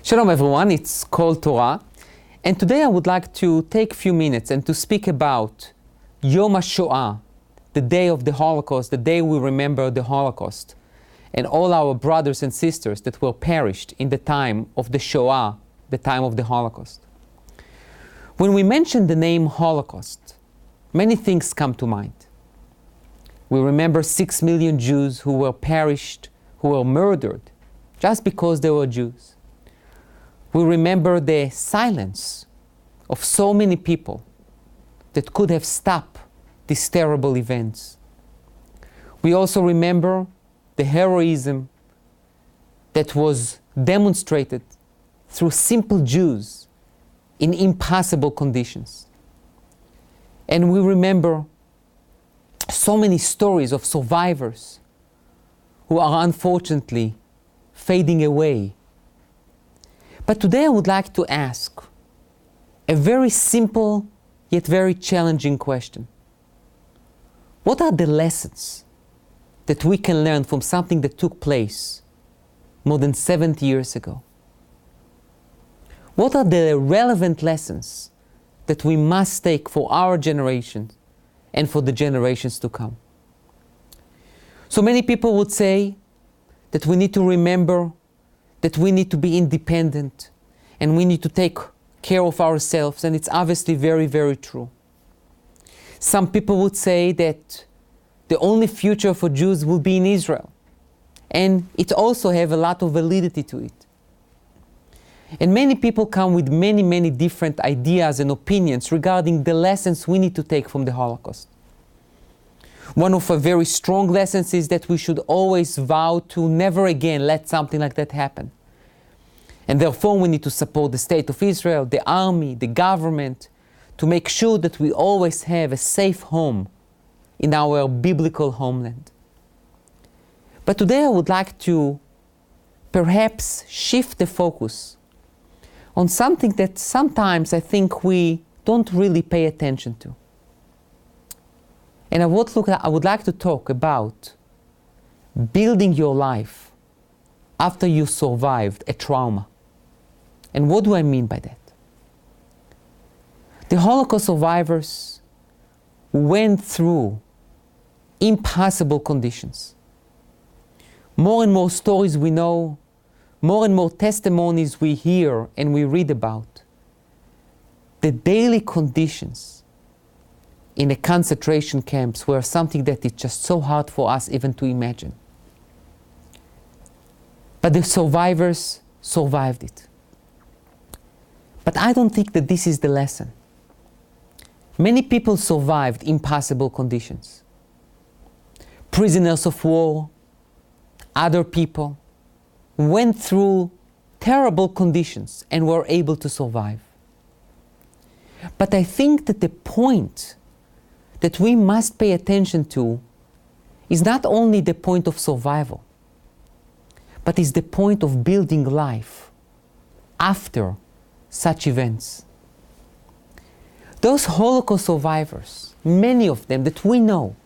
Shalom everyone, it's called Torah, and today I would like to take a few minutes and to speak about Yom Hashoah, the day of the Holocaust, the day we remember the Holocaust, and all our brothers and sisters that were perished in the time of the Shoah, the time of the Holocaust. When we mention the name Holocaust, many things come to mind. We remember 6 million Jews who were perished, who were murdered, just because they were Jews. We remember the silence of so many people that could have stopped these terrible events. We also remember the heroism that was demonstrated through simple Jews in impossible conditions. And we remember so many stories of survivors who are unfortunately fading away. But today I would like to ask a very simple yet very challenging question. What are the lessons that we can learn from something that took place more than 70 years ago? What are the relevant lessons that we must take for our generation and for the generations to come? So many people would say that we need to remember that we need to be independent and we need to take care of ourselves, and it's obviously very, very true. Some people would say that the only future for Jews will be in Israel, and it also has a lot of validity to it. And many people come with many, many different ideas and opinions regarding the lessons we need to take from the Holocaust. One of the very strong lessons is that we should always vow to never again let something like that happen. And therefore we need to support the state of Israel, the army, the government, to make sure that we always have a safe home in our biblical homeland. But today I would like to perhaps shift the focus on something that sometimes I think we don't really pay attention to. And I would like to talk about building your life after you survived a trauma. And what do I mean by that? The Holocaust survivors went through impossible conditions. More and more stories we know, more and more testimonies we hear and we read about. The daily conditions in the concentration camps were something that is just so hard for us even to imagine. But the survivors survived it. But I don't think that this is the lesson. Many people survived impossible conditions. Prisoners of war, other people, went through terrible conditions and were able to survive. But I think that the point that we must pay attention to is not only the point of survival, but is the point of building life after such events. Those Holocaust survivors, many of them that we know,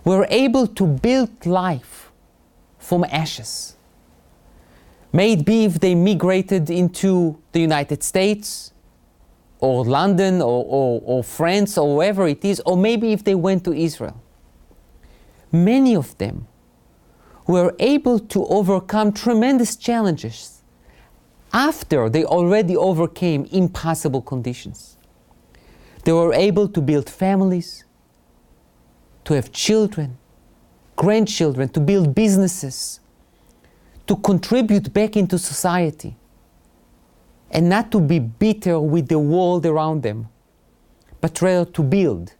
were able to build life from ashes. Maybe if they migrated into the United States, or London, or France, or wherever it is, or maybe if they went to Israel. Many of them were able to overcome tremendous challenges after they already overcame impossible conditions. They were able to build families, to have children, grandchildren, to build businesses, to contribute back into society, and not to be bitter with the world around them, but rather to build,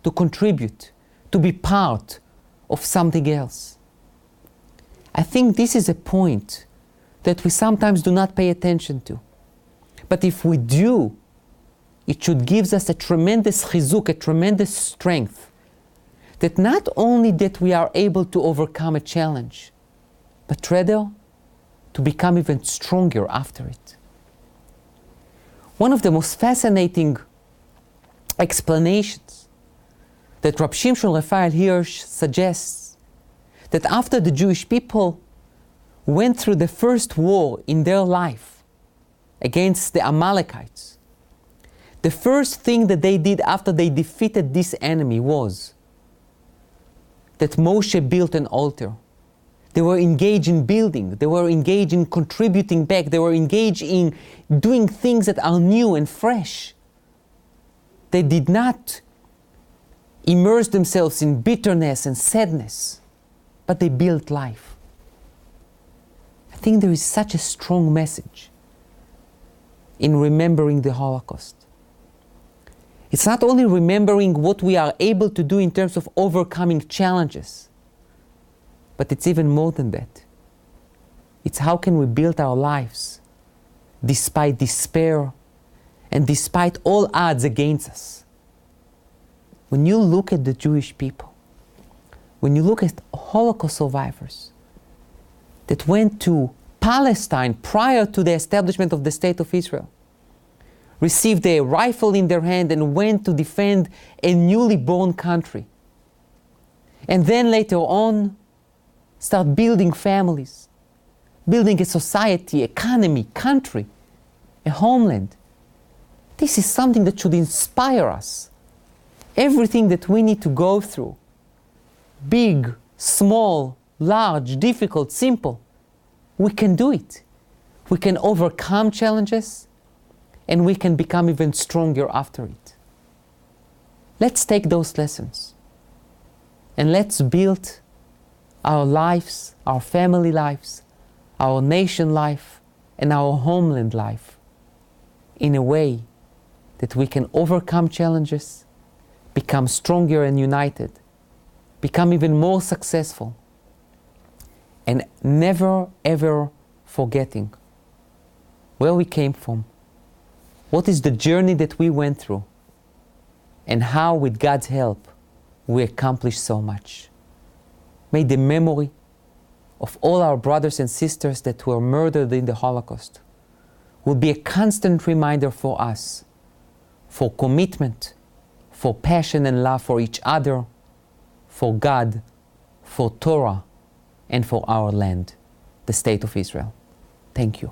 to contribute, to be part of something else. I think this is a point that we sometimes do not pay attention to. But if we do, it should give us a tremendous chizuk, a tremendous strength, that not only that we are able to overcome a challenge, but rather to become even stronger after it. One of the most fascinating explanations that Rabbi Shimshon Raphael Hirsch suggests that after the Jewish people went through the first war in their life against the Amalekites, the first thing that they did after they defeated this enemy was that Moshe built an altar. They were engaged in building. They were engaged in contributing back. They were engaged in doing things that are new and fresh. They did not immerse themselves in bitterness and sadness, but they built life. I think there is such a strong message in remembering the Holocaust. It's not only remembering what we are able to do in terms of overcoming challenges, but it's even more than that. It's how can we build our lives despite despair and despite all odds against us. When you look at the Jewish people, when you look at Holocaust survivors that went to Palestine prior to the establishment of the State of Israel, received a rifle in their hand and went to defend a newly born country, and then later on start building families, building a society, economy, country, a homeland. This is something that should inspire us. Everything that we need to go through, big, small, large, difficult, simple, we can do it. We can overcome challenges, and we can become even stronger after it. Let's take those lessons and let's build our lives, our family lives, our nation life, and our homeland life in a way that we can overcome challenges, become stronger and united, become even more successful, and never ever forgetting where we came from, what is the journey that we went through, and how with God's help we accomplished so much. May the memory of all our brothers and sisters that were murdered in the Holocaust will be a constant reminder for us, for commitment, for passion and love for each other, for God, for Torah, and for our land, the State of Israel. Thank you.